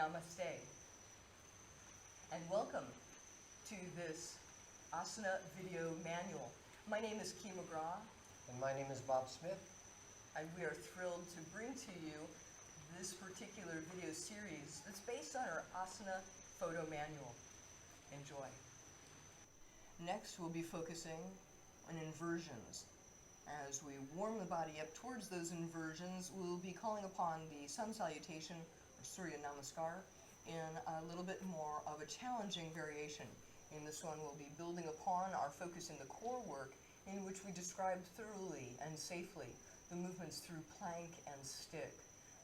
Namaste, and welcome to this Asana Video Manual. My name is McGraw. And my name is Bob Smith. And we are thrilled to bring to you this particular video series that's based on our Asana Photo Manual. Enjoy. Next, we'll be focusing on inversions. As we warm the body up towards those inversions, we'll be calling upon the Sun Salutation, or Surya Namaskar, in a little bit more of a challenging variation. In this one, we'll be building upon our focus in the core work, in which we describe thoroughly and safely the movements through plank and stick.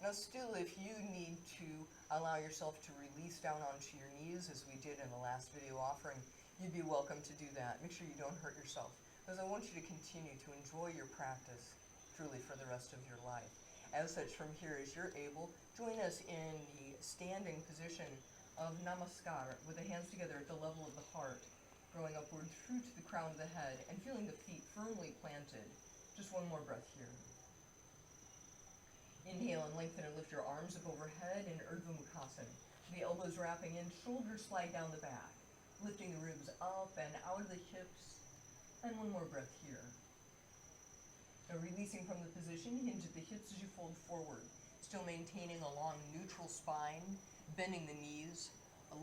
Now still, if you need to allow yourself to release down onto your knees, as we did in the last video offering, you'd be welcome to do that. Make sure you don't hurt yourself, because I want you to continue to enjoy your practice truly for the rest of your life. As such, from here, as you're able, join us in the standing position of Namaskar, with the hands together at the level of the heart, growing upward through to the crown of the head and feeling the feet firmly planted. Just one more breath here. Inhale and lengthen and lift your arms up overhead in Urdhva Mukhasana. The elbows wrapping in, shoulders slide down the back, lifting the ribs up and out of the hips. And one more breath here. Now releasing from the position, hinge at the hips as you fold forward, still maintaining a long neutral spine, bending the knees,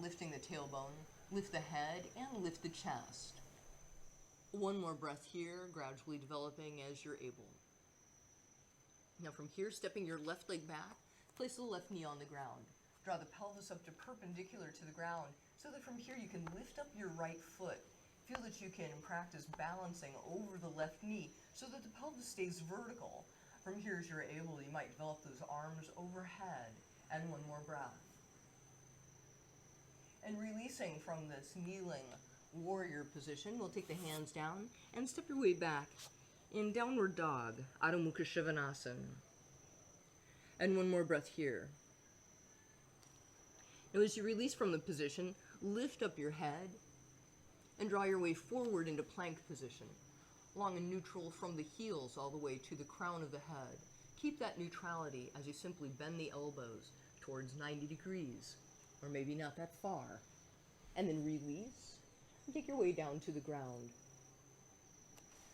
lifting the tailbone, lift the head, and lift the chest. One more breath here, gradually developing as you're able. Now from here, stepping your left leg back, place the left knee on the ground. Draw the pelvis up to perpendicular to the ground, so that from here you can lift up your right foot. Feel that you can practice balancing over the left knee so that the pelvis stays vertical. From here, as you're able, you might develop those arms overhead. And one more breath. And releasing from this kneeling warrior position, we'll take the hands down and step your way back in downward dog, Adho Mukha Shivanasana. And one more breath here. Now as you release from the position, lift up your head and draw your way forward into plank position, long and neutral from the heels all the way to the crown of the head. Keep that neutrality as you simply bend the elbows towards 90 degrees, or maybe not that far. And then release and take your way down to the ground.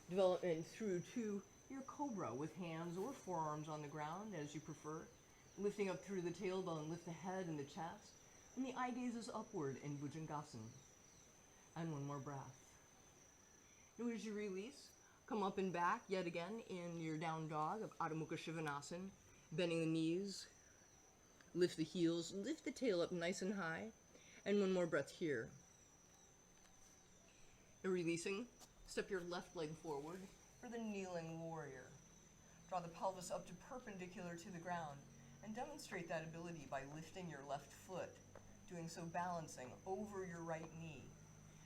Development through to your cobra with hands or forearms on the ground as you prefer. Lifting up through the tailbone, lift the head and the chest, and the eye gaze is upward in Bhujangasana. And one more breath. Now as you release, come up and back yet again in your down dog of Adho Mukha Shivanasana, bending the knees, lift the heels, lift the tail up nice and high, and one more breath here. Now releasing, step your left leg forward for the kneeling warrior. Draw the pelvis up to perpendicular to the ground, and demonstrate that ability by lifting your left foot, doing so balancing over your right knee.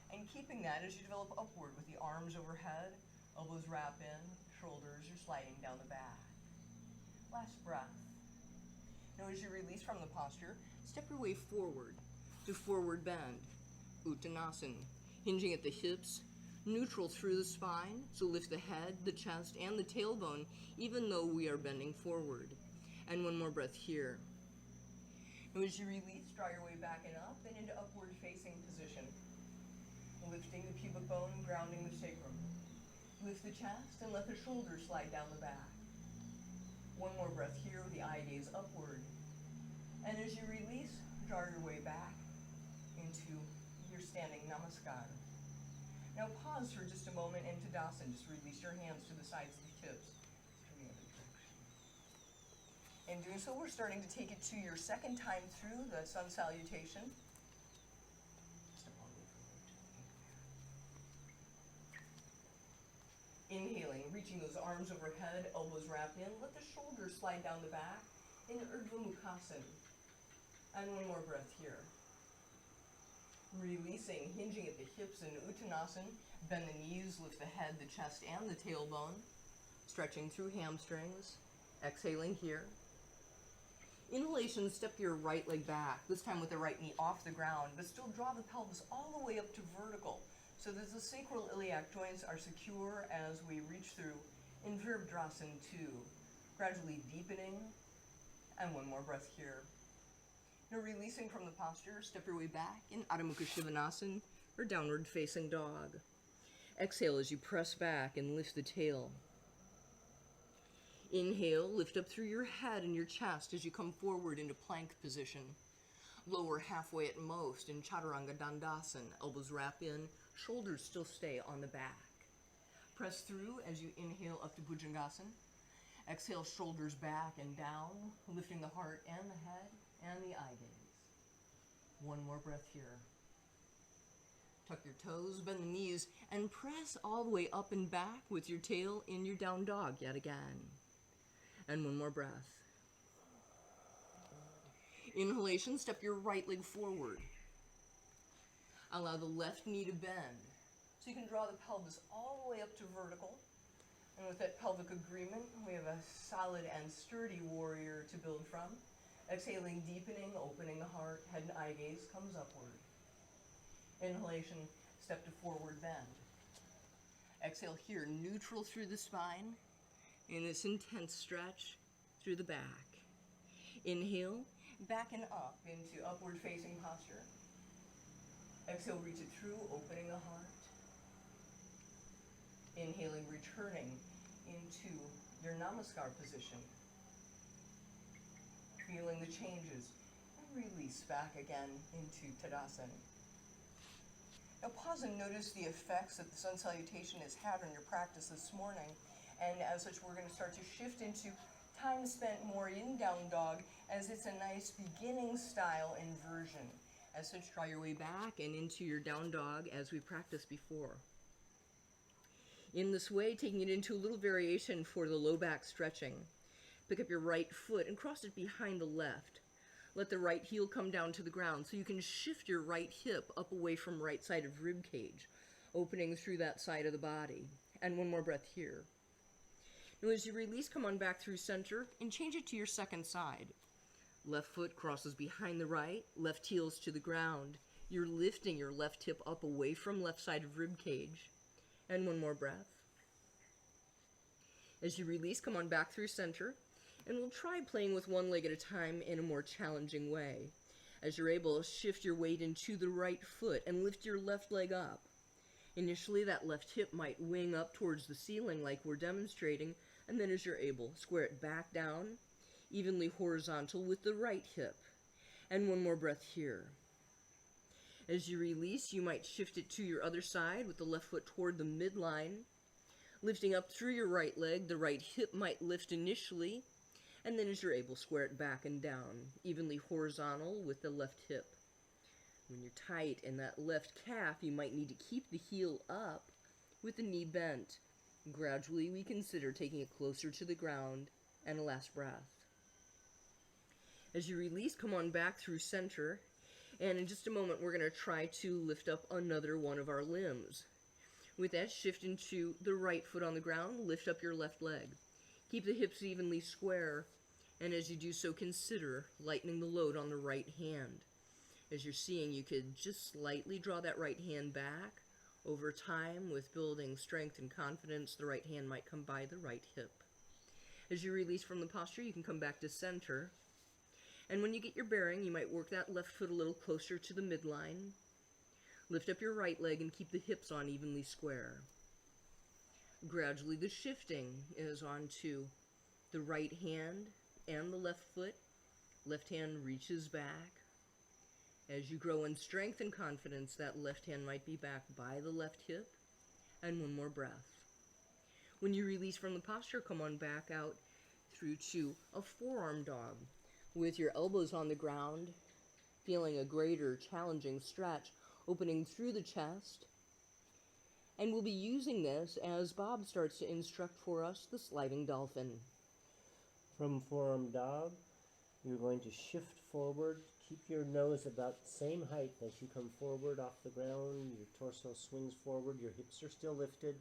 And keeping that as you develop upward with the arms overhead, elbows wrap in, shoulders are sliding down the back. Last breath. Now as you release from the posture, step your way forward to forward bend, Uttanasana, hinging at the hips, neutral through the spine, so lift the head, the chest, and the tailbone, even though we are bending forward. And one more breath here. Now as you release, draw your way back and up and into upward facing position. Lifting the pubic bone, grounding the sacrum. Lift the chest and let the shoulders slide down the back. One more breath here with the eye gaze upward. And as you release, draw your way back into your standing Namaskar. Now pause for just a moment in Tadasana. Just release your hands to the sides of the hips. In doing so, we're starting to take it to your second time through the Sun Salutation. Inhaling, reaching those arms overhead, elbows wrapped in, let the shoulders slide down the back in Urdhva Mukhasana. And one more breath here. Releasing, hinging at the hips in Uttanasana, bend the knees, lift the head, the chest, and the tailbone, stretching through hamstrings, exhaling here. Inhalation, step your right leg back, this time with the right knee off the ground, but still draw the pelvis all the way up to vertical, so that the sacral iliac joints are secure as we reach through in Virabhadrasana 2, gradually deepening, and one more breath here. Now releasing from the posture, step your way back in Adho Mukha Shivanasana, or downward facing dog. Exhale as you press back and lift the tail. Inhale, lift up through your head and your chest as you come forward into plank position. Lower halfway at most in Chaturanga Dandasana. Elbows wrap in, shoulders still stay on the back. Press through as you inhale up to Bhujangasana. Exhale, shoulders back and down, lifting the heart and the head and the eye gaze. One more breath here. Tuck your toes, bend the knees, and press all the way up and back with your tail in your down dog yet again. And one more breath. Inhalation, step your right leg forward. Allow the left knee to bend. So you can draw the pelvis all the way up to vertical. And with that pelvic agreement, we have a solid and sturdy warrior to build from. Exhaling, deepening, opening the heart, head and eye gaze comes upward. Inhalation, step to forward bend. Exhale here, neutral through the spine in this intense stretch through the back. Inhale, back and up into upward facing posture. Exhale, reach it through, opening the heart. Inhaling, returning into your Namaskar position. Feeling the changes, and release back again into Tadasana. Now pause and notice the effects that the Sun Salutation has had on your practice this morning. And as such, we're going to start to shift into time spent more in down dog, as it's a nice beginning style inversion. As such, draw your way back and into your down dog as we practiced before. In this way, taking it into a little variation for the low back stretching. Pick up your right foot and cross it behind the left. Let the right heel come down to the ground so you can shift your right hip up away from right side of rib cage, opening through that side of the body. And one more breath here. Now as you release, come on back through center and change it to your second side. Left foot crosses behind the right, left heel's to the ground. You're lifting your left hip up away from left side of rib cage. And one more breath. As you release, come on back through center, and we'll try playing with one leg at a time in a more challenging way. As you're able, shift your weight into the right foot and lift your left leg up. Initially, that left hip might wing up towards the ceiling like we're demonstrating, and then as you're able, square it back down, evenly horizontal with the right hip. And one more breath here. As you release, you might shift it to your other side with the left foot toward the midline. Lifting up through your right leg, the right hip might lift initially, and then as you're able, square it back and down, evenly horizontal with the left hip. When you're tight in that left calf, you might need to keep the heel up with the knee bent. Gradually, we consider taking it closer to the ground, and a last breath. As you release, come on back through center. And in just a moment, we're going to try to lift up another one of our limbs. With that, shift into the right foot on the ground, lift up your left leg. Keep the hips evenly square, and as you do so, consider lightening the load on the right hand. As you're seeing, you could just slightly draw that right hand back. Over time, with building strength and confidence, the right hand might come by the right hip. As you release from the posture, you can come back to center. And when you get your bearing, you might work that left foot a little closer to the midline. Lift up your right leg and keep the hips on evenly square. Gradually, the shifting is onto the right hand and the left foot. Left hand reaches back. As you grow in strength and confidence, that left hand might be back by the left hip. And one more breath. When you release from the posture, come on back out through to a forearm dog. With your elbows on the ground, feeling a greater challenging stretch, opening through the chest. And we'll be using this as Bob starts to instruct for us the sliding dolphin. From forearm dog, you're going to shift forward. Keep your nose about the same height as you come forward off the ground. Your torso swings forward. Your hips are still lifted.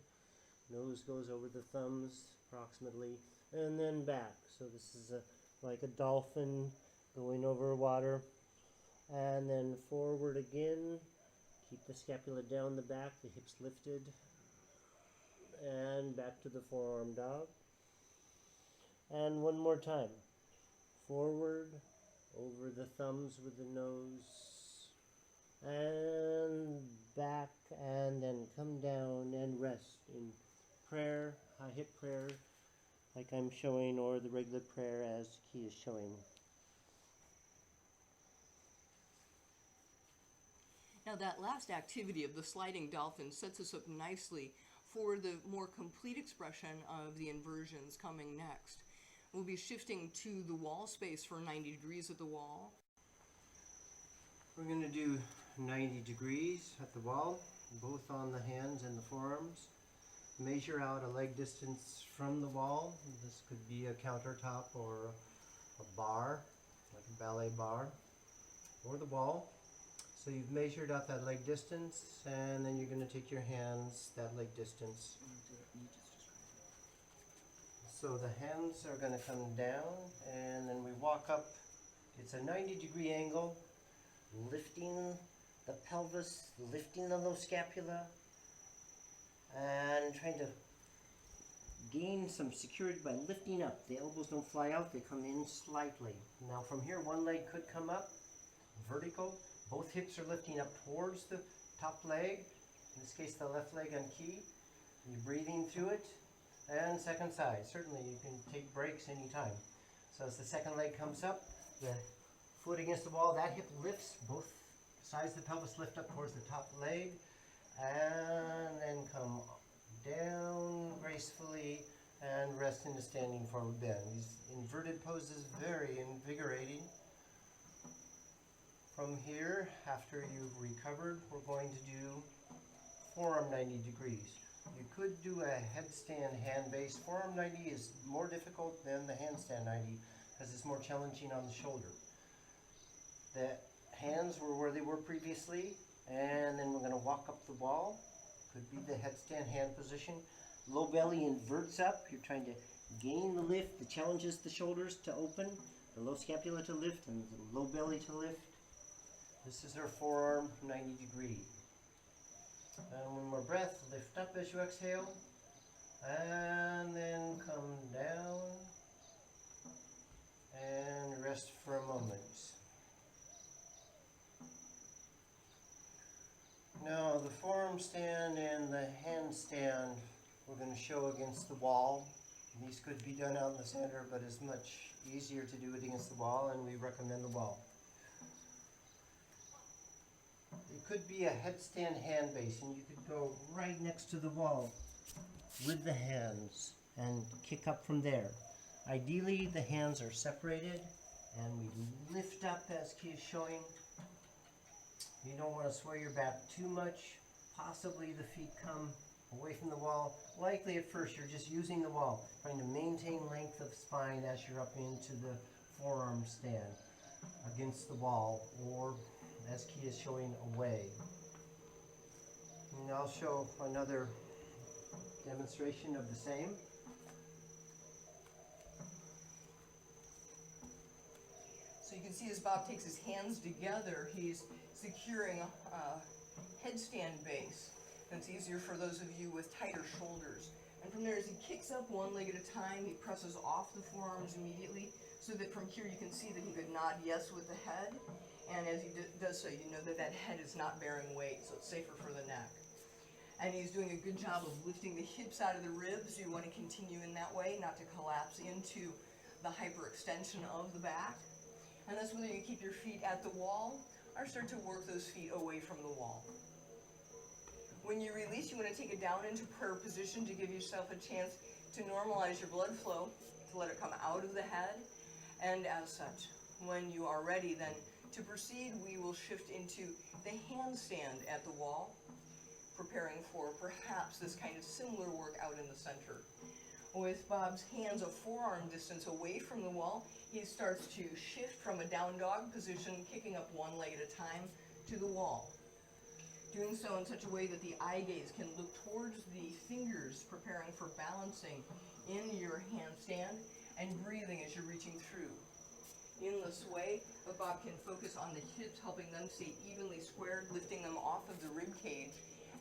Nose goes over the thumbs approximately, and then back. So this is like a dolphin going over water. And then forward again. Keep the scapula down the back, the hips lifted. And back to the forearm dog. And one more time. Forward over the thumbs with the nose, and back, and then come down and rest in prayer, high hip prayer, like I'm showing, or the regular prayer as Key is showing. Now that last activity of the sliding dolphin sets us up nicely for the more complete expression of the inversions coming next. We'll be shifting to the wall space for 90 degrees at the wall. We're going to do 90 degrees at the wall, both on the hands and the forearms. Measure out a leg distance from the wall. This could be a countertop or a bar, like a ballet bar, or the wall. So you've measured out that leg distance, and then you're going to take your hands that leg distance. So the hands are going to come down, and then we walk up. It's a 90-degree angle, lifting the pelvis, lifting the low scapula, and trying to gain some security by lifting up. The elbows don't fly out, they come in slightly. Now from here, one leg could come up, vertical. Both hips are lifting up towards the top leg, in this case the left leg on Key. You're breathing through it. And second side. Certainly you can take breaks anytime. So as the second leg comes up, the foot against the wall, that hip lifts, both sides of the pelvis lift up towards the top leg, and then come down gracefully and rest in a standing forward bend. These inverted poses, very invigorating. From here, after you've recovered, we're going to do forearm 90 degrees. You could do a headstand hand base. Forearm 90 is more difficult than the handstand 90 because it's more challenging on the shoulder. The hands were where they were previously, and then we're going to walk up the wall. Could be the headstand hand position. Low belly inverts up. You're trying to gain the lift. The challenge is the shoulders to open, the low scapula to lift, and the low belly to lift. This is our forearm 90 degree. And one more breath, lift up as you exhale, and then come down and rest for a moment. Now the forearm stand and the handstand we're going to show against the wall. These could be done out in the center, but it's much easier to do it against the wall, and we recommend the wall. It could be a headstand hand base, and you could go right next to the wall with the hands and kick up from there. Ideally, the hands are separated, and we lift up as Key is showing. You don't want to sway your back too much. Possibly the feet come away from the wall. Likely at first you're just using the wall, trying to maintain length of spine as you're up into the forearm stand against the wall, or as Key is showing, away. And I'll show another demonstration of the same. So you can see as Bob takes his hands together, he's securing a headstand base. And it's easier for those of you with tighter shoulders. And from there, as he kicks up one leg at a time, he presses off the forearms immediately, so that from here you can see that he could nod yes with the head. And as he does so, you know that that head is not bearing weight, so it's safer for the neck. And he's doing a good job of lifting the hips out of the ribs. You want to continue in that way, not to collapse into the hyperextension of the back. And that's whether you keep your feet at the wall or start to work those feet away from the wall. When you release, you want to take it down into prayer position to give yourself a chance to normalize your blood flow, to let it come out of the head. And as such, when you are ready then to proceed, we will shift into the handstand at the wall, preparing for perhaps this kind of similar work out in the center. With Bob's hands a forearm distance away from the wall, he starts to shift from a down dog position, kicking up one leg at a time, to the wall. Doing so in such a way that the eye gaze can look towards the fingers, preparing for balancing in your handstand, and breathing as you're reaching through. In this way, Bob can focus on the hips, helping them stay evenly squared, lifting them off of the rib cage.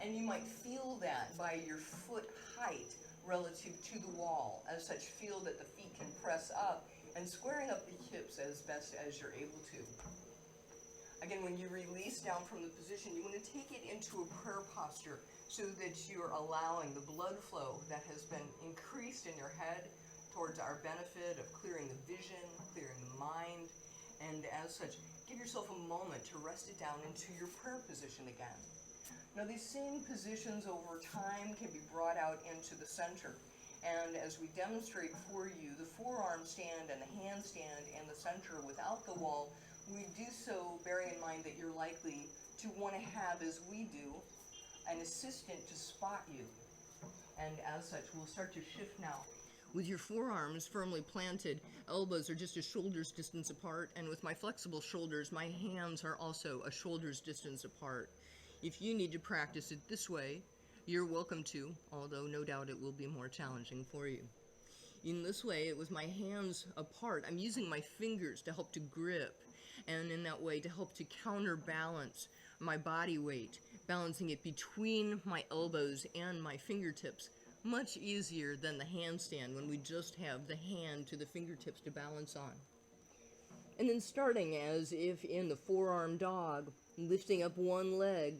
And you might feel that by your foot height relative to the wall. As such, feel that the feet can press up and squaring up the hips as best as you're able to. Again, when you release down from the position, you want to take it into a prayer posture so that you're allowing the blood flow that has been increased in your head towards our benefit of clearing the vision, clearing the mind, and as such, give yourself a moment to rest it down into your prayer position again. Now, these same positions over time can be brought out into the center. And as we demonstrate for you, the forearm stand and the handstand in the center without the wall, we do so bearing in mind that you're likely to want to have, as we do, an assistant to spot you. And as such, we'll start to shift now. With your forearms firmly planted, elbows are just a shoulder's distance apart, and with my flexible shoulders, my hands are also a shoulder's distance apart. If you need to practice it this way, you're welcome to, although no doubt it will be more challenging for you. In this way, with my hands apart, I'm using my fingers to help to grip, and in that way to help to counterbalance my body weight, balancing it between my elbows and my fingertips. Much easier than the handstand when we just have the hand to the fingertips to balance on. And then starting as if in the forearm dog, lifting up one leg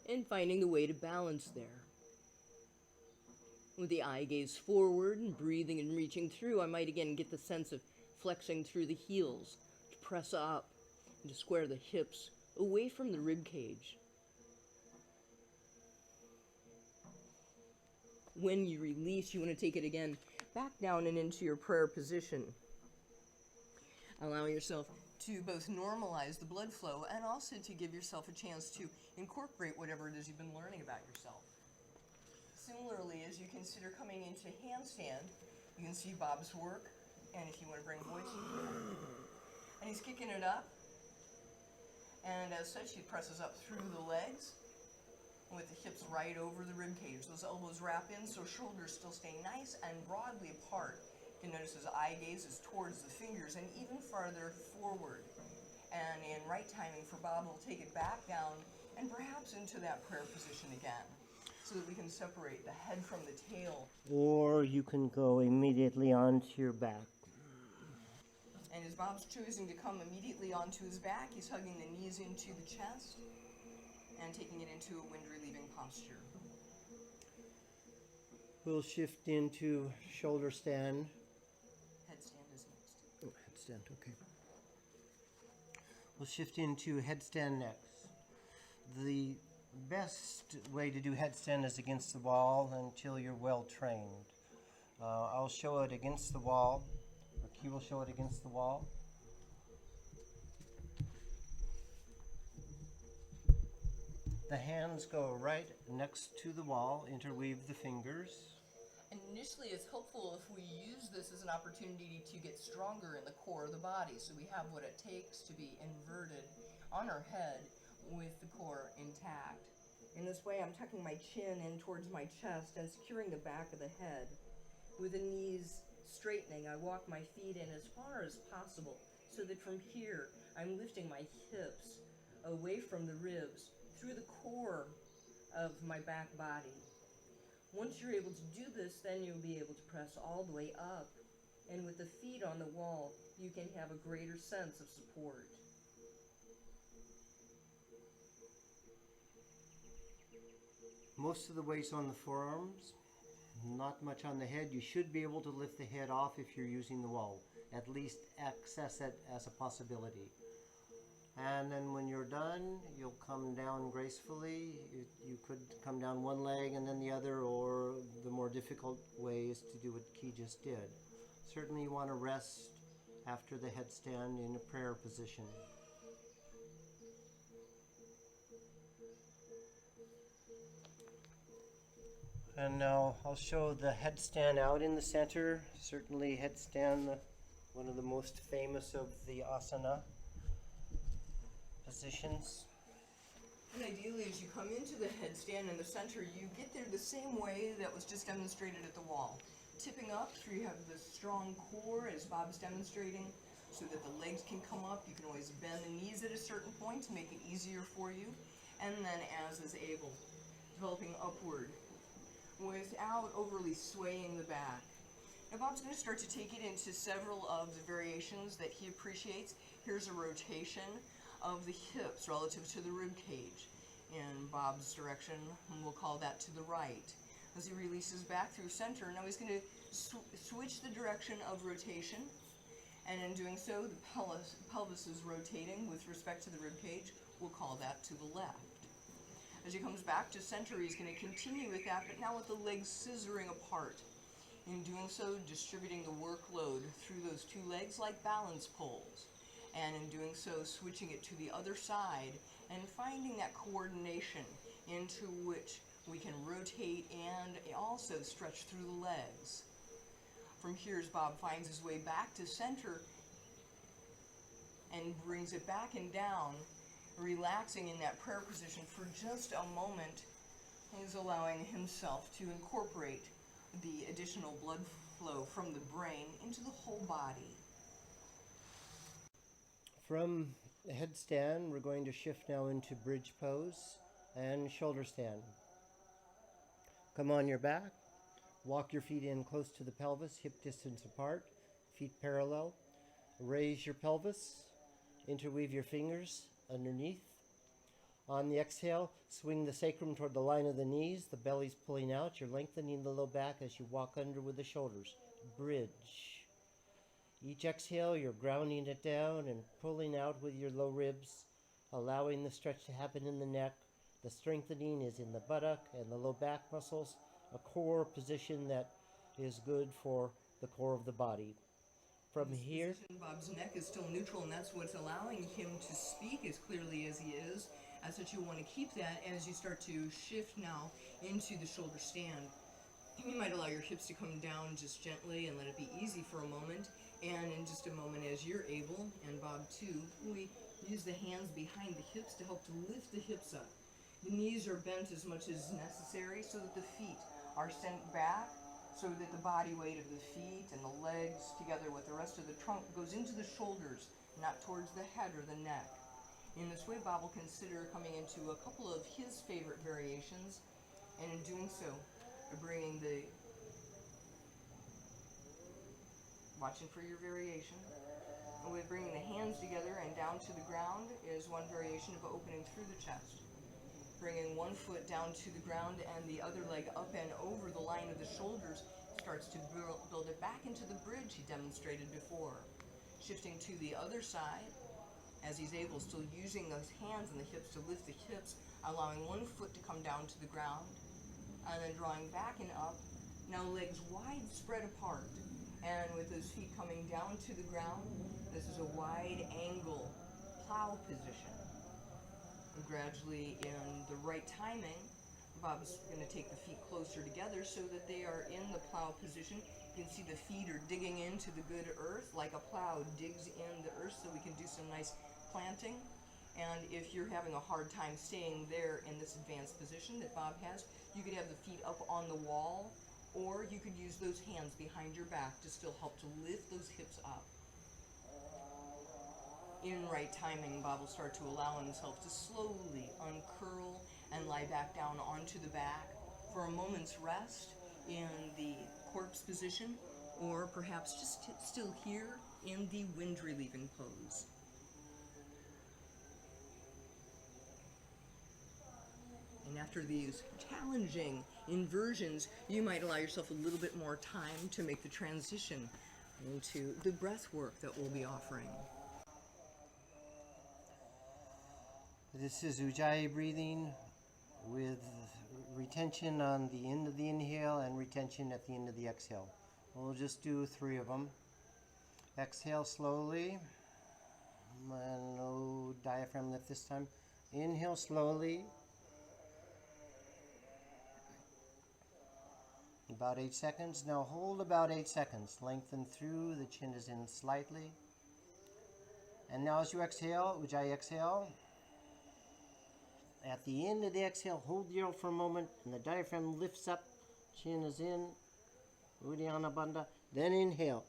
and finding the way to balance there. With the eye gaze forward and breathing and reaching through, I might again get the sense of flexing through the heels to press up and to square the hips away from the rib cage. When you release, you want to take it again back down and into your prayer position. Allowing yourself to both normalize the blood flow and also to give yourself a chance to incorporate whatever it is you've been learning about yourself. Similarly, as you consider coming into handstand, you can see Bob's work, and if you want to bring voice in here. And he's kicking it up, and as such, he presses up through the legs, with the hips right over the rib cage. Those elbows wrap in so shoulders still stay nice and broadly apart. You can notice his eye gaze is towards the fingers and even farther forward. And in right timing for Bob, we'll take it back down and perhaps into that prayer position again so that we can separate the head from the tail. Or you can go immediately onto your back. And as Bob's choosing to come immediately onto his back, he's hugging the knees into the chest and taking it into a wind-relieving posture. We'll shift into shoulder stand. Headstand is next. Oh, headstand, okay. We'll shift into headstand next. The best way to do headstand is against the wall until you're well trained. I'll show it against the wall, or Key will show it against the wall. The hands go right next to the wall, interweave the fingers. And initially it's helpful if we use this as an opportunity to get stronger in the core of the body, so we have what it takes to be inverted on our head with the core intact. In this way, I'm tucking my chin in towards my chest and securing the back of the head. With the knees straightening, I walk my feet in as far as possible, so that from here, I'm lifting my hips away from the ribs, through the core of my back body. Once you're able to do this, then you'll be able to press all the way up. And with the feet on the wall, you can have a greater sense of support. Most of the weight's on the forearms, not much on the head. You should be able to lift the head off if you're using the wall. At least access it as a possibility. And then when you're done, you'll come down gracefully. You could come down one leg and then the other, or the more difficult way is to do what Key just did. Certainly you want to rest after the headstand in a prayer position. And now I'll show the headstand out in the center. Certainly headstand, one of the most famous of the asana positions. And ideally, as you come into the headstand in the center, you get there the same way that was just demonstrated at the wall. Tipping up through you have the strong core as Bob's demonstrating, so that the legs can come up. You can always bend the knees at a certain point to make it easier for you. And then as is able, developing upward without overly swaying the back. Now Bob's going to start to take it into several of the variations that he appreciates. Here's a rotation of the hips relative to the rib cage. In Bob's direction, we'll call that to the right. As he releases back through center, now he's going to switch the direction of rotation, and in doing so, the pelvis is rotating with respect to the rib cage. We'll call that to the left. As he comes back to center, he's going to continue with that, but now with the legs scissoring apart. In doing so, distributing the workload through those two legs like balance poles. And in doing so, switching it to the other side and finding that coordination into which we can rotate and also stretch through the legs. From here, as Bob finds his way back to center and brings it back and down, relaxing in that prayer position for just a moment, he's allowing himself to incorporate the additional blood flow from the brain into the whole body. From the headstand, we're going to shift now into bridge pose and shoulder stand. Come on your back, walk your feet in close to the pelvis, hip distance apart, feet parallel. Raise your pelvis, interweave your fingers underneath. On the exhale, swing the sacrum toward the line of the knees, the belly's pulling out, you're lengthening the low back as you walk under with the shoulders. Bridge. Each exhale, you're grounding it down and pulling out with your low ribs, allowing the stretch to happen in the neck. The strengthening is in the buttock and the low back muscles, a core position that is good for the core of the body. From here, Bob's neck is still neutral, and that's what's allowing him to speak as clearly as he is. As such, you want to keep that as you start to shift now into the shoulder stand. You might allow your hips to come down just gently and let it be easy for a moment. And in just a moment, as you're able, and Bob too, we use the hands behind the hips to help to lift the hips up. The knees are bent as much as necessary so that the feet are sent back, so that the body weight of the feet and the legs together with the rest of the trunk goes into the shoulders, not towards the head or the neck. In this way, Bob will consider coming into a couple of his favorite variations, and in doing so, bringing the, watching for your variation, with bringing the hands together and down to the ground is one variation of opening through the chest. Bringing one foot down to the ground and the other leg up and over the line of the shoulders starts to build it back into the bridge he demonstrated before. Shifting to the other side, as he's able, still using those hands and the hips to lift the hips, allowing one foot to come down to the ground, and then drawing back and up. Now legs wide spread apart, and with those feet coming down to the ground, this is a wide angle plow position. And gradually, in the right timing, Bob's going to take the feet closer together so that they are in the plow position. You can see the feet are digging into the good earth like a plow digs in the earth, so we can do some nice planting. And if you're having a hard time staying there in this advanced position that Bob has, you could have the feet up on the wall, or you could use those hands behind your back to still help to lift those hips up. In right timing, Bob will start to allow himself to slowly uncurl and lie back down onto the back for a moment's rest in the corpse position, or perhaps just still here in the wind relieving pose. And after these challenging inversions, you might allow yourself a little bit more time to make the transition into the breath work that we'll be offering. this is Ujjayi breathing with retention on the end of the inhale and retention at the end of the exhale. We'll just do 3 of them. Exhale slowly, and no diaphragm lift this time. Inhale slowly, about 8 seconds. Now hold about 8 seconds. Lengthen through, the chin is in slightly. And now as you exhale, Ujjayi exhale. At the end of the exhale, hold the air for a moment, and the diaphragm lifts up, chin is in, Uddiyana Bandha. Then inhale.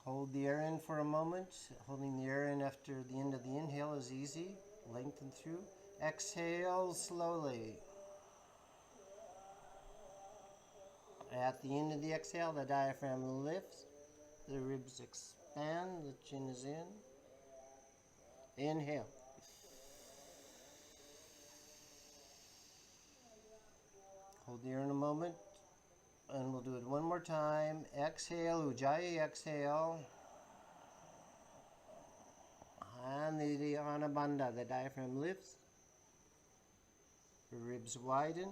Hold the air in for a moment. Holding the air in after the end of the inhale is easy. Lengthen through. Exhale slowly. At the end of the exhale, the diaphragm lifts, the ribs expand, the chin is in. Inhale. Hold the air in a moment, and we'll do it one more time. Exhale, Ujjayi exhale. And the Anabandha, the diaphragm lifts, the ribs widen.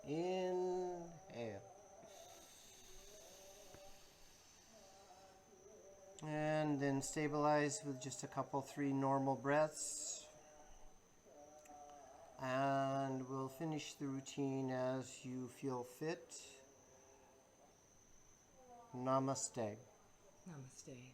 Inhale. And then stabilize with just a couple, 3 normal breaths. And we'll finish the routine as you feel fit. Namaste. Namaste.